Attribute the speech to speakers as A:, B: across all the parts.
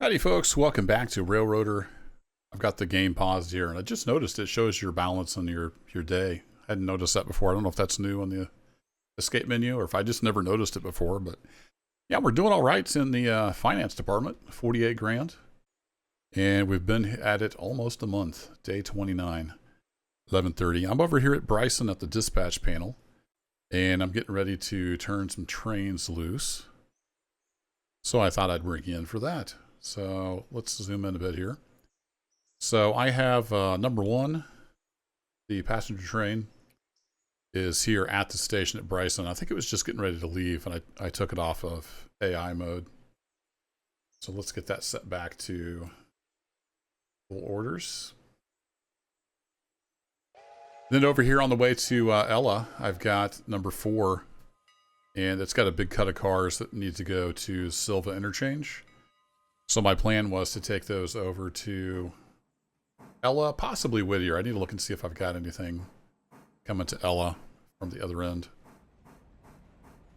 A: Howdy folks, welcome back to Railroader. I've got the game paused here and I just noticed it shows your balance on your day. I hadn't noticed that before. I don't know if that's new on the escape menu or if I just never noticed it before, but yeah, we're doing all right in the finance department, 48 grand. And we've been at it almost a month, day 29, 11:30. I'm over here at Bryson at the dispatch panel and I'm getting ready to turn some trains loose. So I thought I'd bring you in for that. So let's zoom in a bit here. So I have number one, the passenger train is here at the station at Bryson. I think it was just getting ready to leave and I took it off of AI mode. So let's get that set back to full orders. Then over here on the way to Ella, I've got number 4 and it's got a big cut of cars that need to go to Silva Interchange. So my plan was to take those over to Ella, possibly Whittier. I need to look and see if I've got anything coming to Ella from the other end.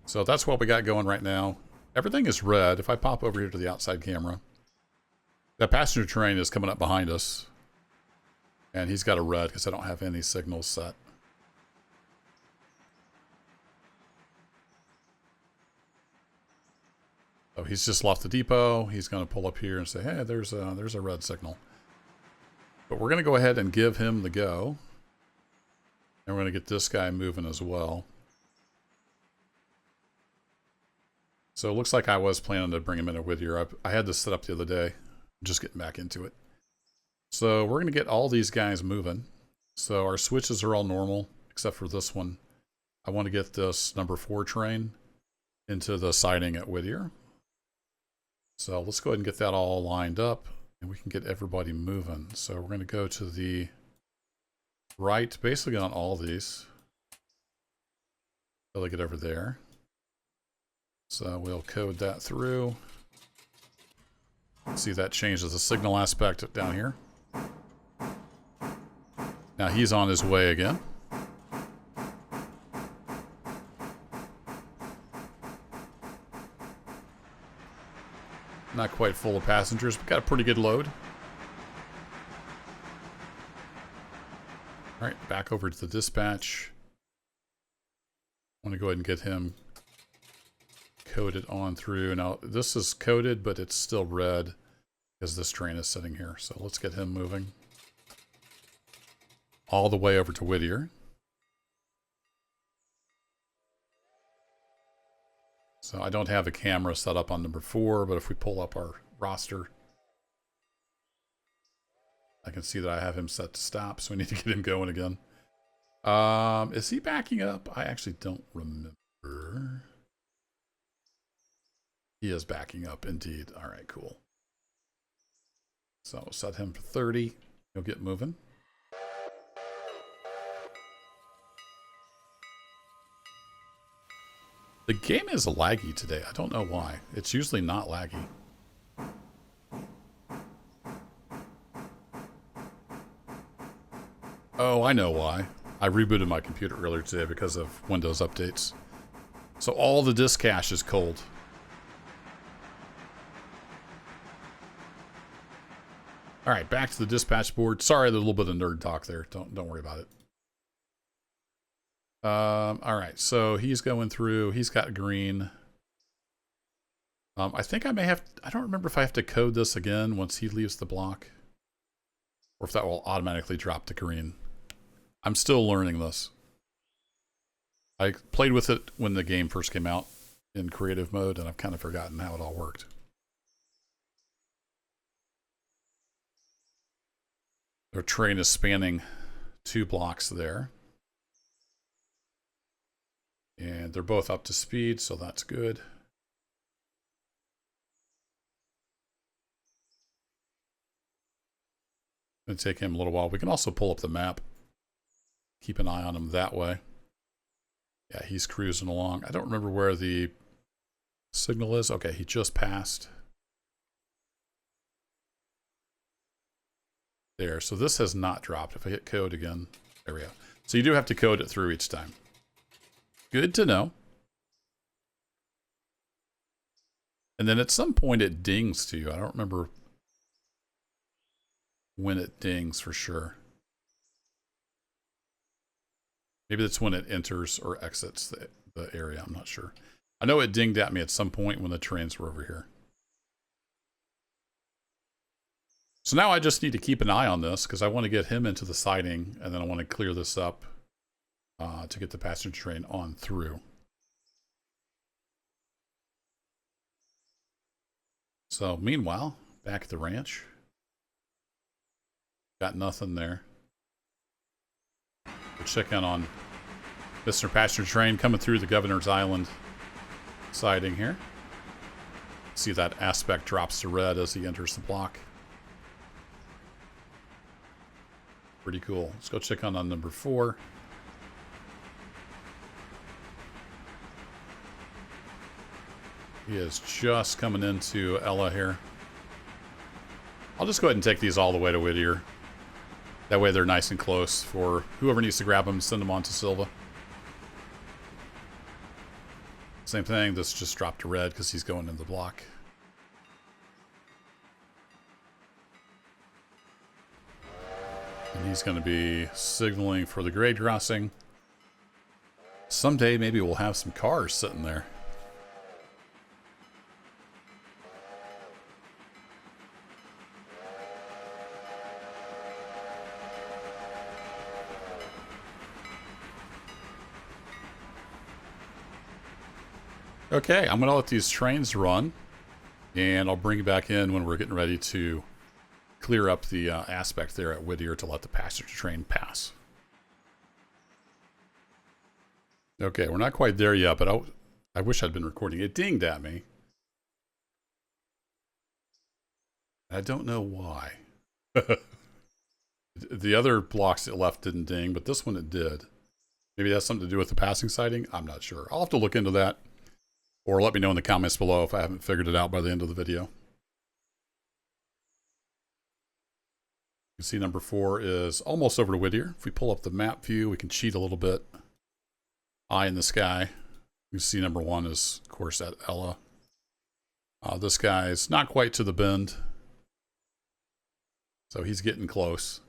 A: So that's what we got going right now. Everything is red. If I pop over here to the outside camera, that passenger train is coming up behind us. And he's got a red because I don't have any signals set. So he's just left the depot. He's going to pull up here and say, hey, there's a red signal. But we're going to go ahead and give him the go. And we're going to get this guy moving as well. So it looks like I was planning to bring him in a Whittier. I had this set up the other day. I'm just getting back into it. So we're going to get all these guys moving. So our switches are all normal, except for this one. I want to get this number 4 train into the siding at Whittier. So let's go ahead and get that all lined up and we can get everybody moving. So we're going to go to the right, basically on all these. Until they get over there. So we'll code that through. See, that changes the signal aspect down here. Now he's on his way again. Not quite full of passengers, but got a pretty good load. All right, back over to the dispatch. I want to go ahead and get him coded on through. Now, this is coded, but it's still red because this train is sitting here. So let's get him moving all the way over to Whittier. So I don't have a camera set up on number 4, but if we pull up our roster, I can see that I have him set to stop, so we need to get him going again. Is he backing up? I actually don't remember. He is backing up indeed. All right, cool. So we'll set him for 30. He'll get moving. The game is laggy today. I don't know why. It's usually not laggy. Oh, I know why. I rebooted my computer earlier today because of Windows updates. So all the disk cache is cold. All right, back to the dispatch board. Sorry, there's a little bit of nerd talk there. Don't worry about it. All right, so he's going through. He's got green. I think I may have. I don't remember if I have to code this again once he leaves the block, or if that will automatically drop to green. I'm still learning this. I played with it when the game first came out in creative mode, and I've kind of forgotten how it all worked. Their train is spanning 2 blocks there. And they're both up to speed, so that's good. It'll take him a little while. We can also pull up the map. Keep an eye on him that way. Yeah, he's cruising along. I don't remember where the signal is. Okay, he just passed. There, so this has not dropped. If I hit code again, there we go. So you do have to code it through each time. Good to know. And then at some point it dings to you. I don't remember when it dings for sure. Maybe that's when it enters or exits the area. I'm not sure. I know it dinged at me at some point when the trains were over here. So now I just need to keep an eye on this because I want to get him into the siding, and then I want to clear this up to get the passenger train on through. So meanwhile, back at the ranch, got nothing there. We'll check in on Mr. Passenger Train coming through the Governor's Island siding here. See that aspect drops to red as he enters the block. Pretty cool. Let's go check on number 4. He is just coming into Ella here. I'll just go ahead and take these all the way to Whittier. That way they're nice and close for whoever needs to grab them, send them on to Silva. Same thing, this just dropped to red because he's going in the block. And he's going to be signaling for the grade crossing. Someday maybe we'll have some cars sitting there. Okay, I'm going to let these trains run, and I'll bring you back in when we're getting ready to clear up the aspect there at Whittier to let the passenger train pass. Okay, we're not quite there yet, but I wish I'd been recording. It dinged at me. I don't know why. The other blocks it left didn't ding, but this one it did. Maybe that's something to do with the passing sighting? I'm not sure. I'll have to look into that. Or let me know in the comments below if I haven't figured it out by the end of the video. You can see number 4 is almost over to Whittier. If we pull up the map view, we can cheat a little bit. Eye in the sky. You can see number 1 is, of course, at Ella. This guy's not quite to the bend. So he's getting close.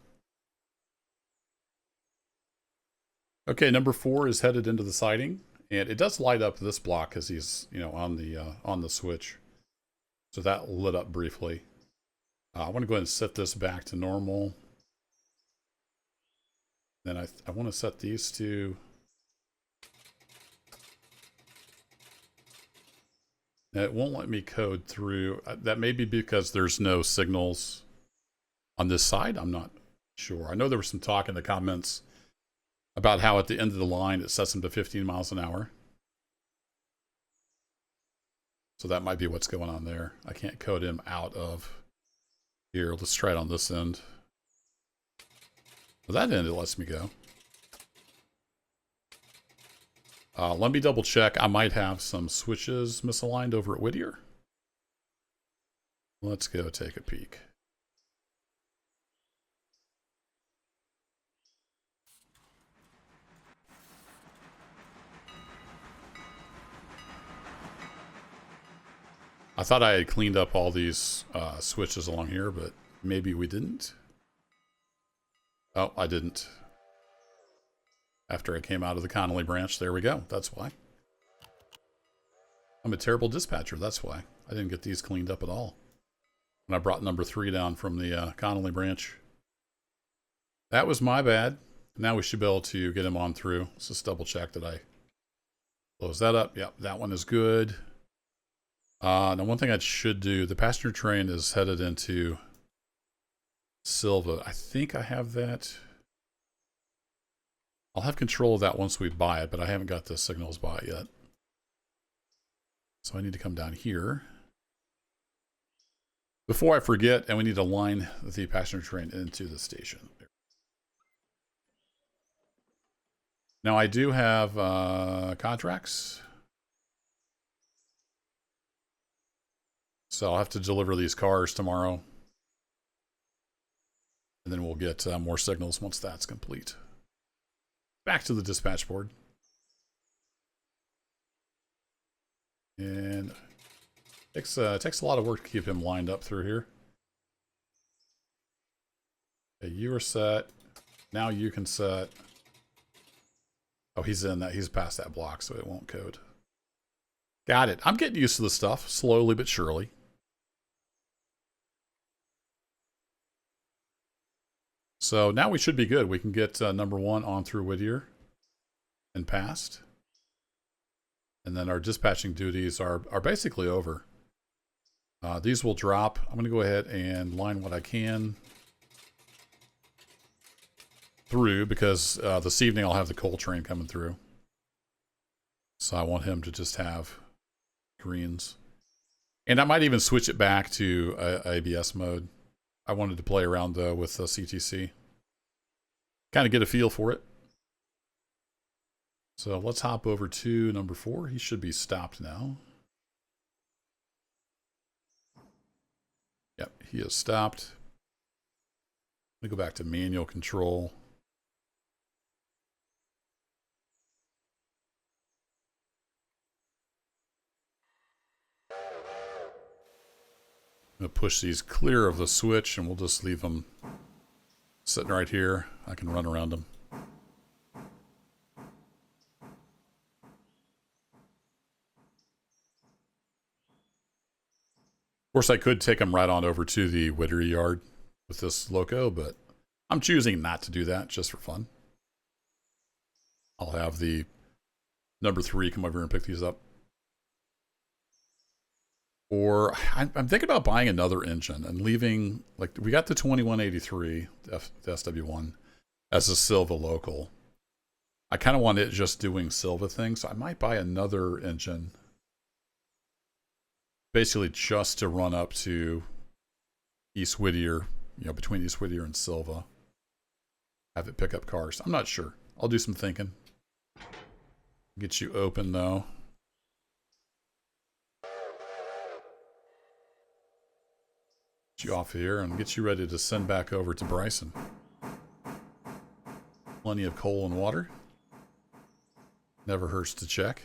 A: Okay, number 4 is headed into the siding. And it does light up this block as he's, on the switch. So that lit up briefly. I want to go ahead and set this back to normal. Then I want to set these to... It won't let me code through. That may be because there's no signals on this side. I'm not sure. I know there was some talk in the comments about how at the end of the line it sets them to 15 miles an hour. So that might be what's going on there. I can't code him out of here. Let's try it on this end. Well, that end it lets me go. Let me double check. I might have some switches misaligned over at Whittier. Let's go take a peek. I thought I had cleaned up all these switches along here, but maybe we didn't. Oh, I didn't. After I came out of the Connolly branch, there we go. That's why. I'm a terrible dispatcher, that's why. I didn't get these cleaned up at all. When I brought number 3 down from the Connolly branch. That was my bad. Now we should be able to get him on through. Let's just double check that I close that up. Yep, that one is good. Now one thing I should do, the passenger train is headed into Silva. I think I have that. I'll have control of that once we buy it, but I haven't got the signals bought yet. So I need to come down here. Before I forget, and we need to line the passenger train into the station. Now I do have contracts. So I'll have to deliver these cars tomorrow. And then we'll get more signals once that's complete. Back to the dispatch board. And Takes a lot of work to keep him lined up through here. Okay, you are set. Now you can set. Oh, he's in that. He's past that block, so it won't code. Got it. I'm getting used to this stuff, slowly but surely. So now we should be good. We can get number 1 on through Whittier and past. And then our dispatching duties are basically over. These will drop. I'm going to go ahead and line what I can through because this evening I'll have the coal train coming through. So I want him to just have greens. And I might even switch it back to ABS mode. I wanted to play around with CTC. Kind of get a feel for it. So let's hop over to number 4. He should be stopped now. Yep, he is stopped. Let me go back to manual control. I'm going to push these clear of the switch and we'll just leave them sitting right here. I can run around them. Of course, I could take them right on over to the Whittier yard with this loco, but I'm choosing not to do that just for fun. I'll have the number 3 come over here and pick these up. Or I'm thinking about buying another engine and leaving, like, we got the 2183, the SW1, as a Silva local. I kind of want it just doing Silva things, so I might buy another engine. Basically just to run up to East Whittier, you know, between East Whittier and Silva. Have it pick up cars. I'm not sure. I'll do some thinking. Get you open, though. Get you off here and get you ready to send back over to Bryson. Plenty of coal and water. Never hurts to check.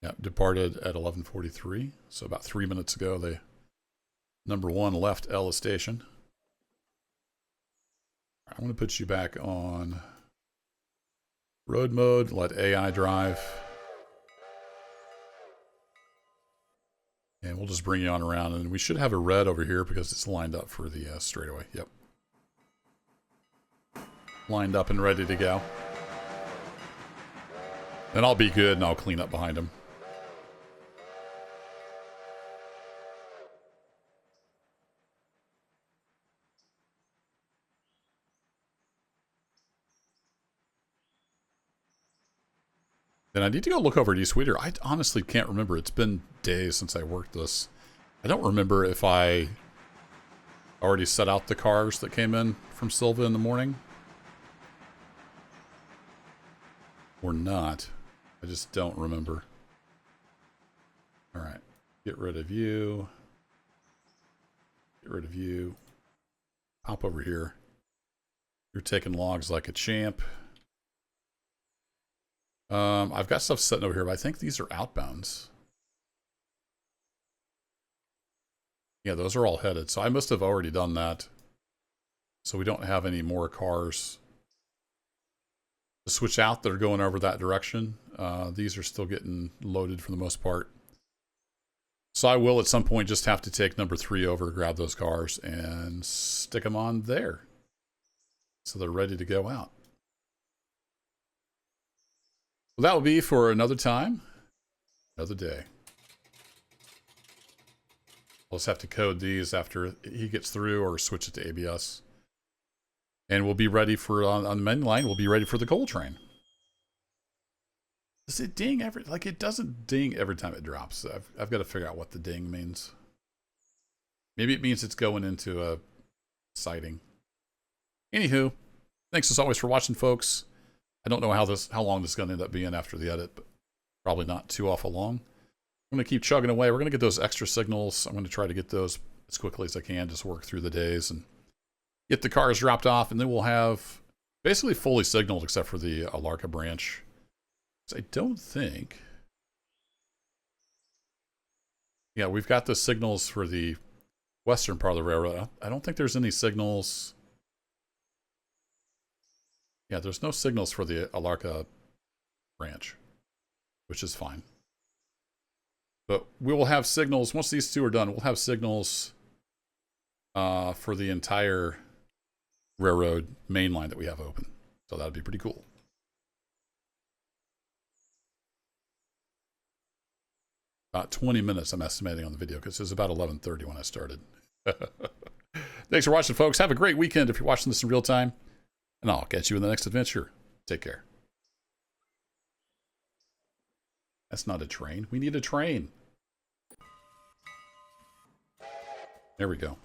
A: Yeah, departed at 11:43, so about 3 minutes ago. The number 1 left Ella Station. I'm going to put you back on road mode. Let AI drive, and we'll just bring you on around. And we should have a red over here because it's lined up for the straightaway. Yep, lined up and ready to go. Then I'll be good, and I'll clean up behind him. Then I need to go look over at East Whittier. I honestly can't remember. It's been days since I worked this. I don't remember if I already set out the cars that came in from Silva in the morning or not. I just don't remember. All right. Get rid of you. Get rid of you. Hop over here. You're taking logs like a champ. I've got stuff sitting over here, but I think these are outbounds. Yeah, those are all headed. So I must have already done that. So we don't have any more cars to switch out that are going over that direction. These are still getting loaded for the most part. So I will at some point just have to take number 3 over, grab those cars, and stick them on there. So they're ready to go out. Well, that will be for another time, another day. We'll just have to code these after he gets through or switch it to ABS. And we'll be ready for, on the main line, we'll be ready for the coal train. Does it ding every, like it doesn't ding every time it drops. I've got to figure out what the ding means. Maybe it means it's going into a sighting. Anywho, thanks as always for watching, folks. I don't know how long this is going to end up being after the edit, but probably not too awful long. I'm going to keep chugging away. We're going to get those extra signals. I'm going to try to get those as quickly as I can, just work through the days and get the cars dropped off, and then we'll have basically fully signaled except for the Appalachia branch. So I don't think... Yeah, we've got the signals for the western part of the railroad. I don't think there's any signals. Yeah, there's no signals for the Appalachia branch, which is fine. But we will have signals, once these two are done, we'll have signals for the entire railroad main line that we have open. So that'd be pretty cool. About 20 minutes, I'm estimating, on the video, because it was about 11:30 when I started. Thanks for watching, folks. Have a great weekend if you're watching this in real time. And I'll catch you in the next adventure. Take care. That's not a train. We need a train. There we go.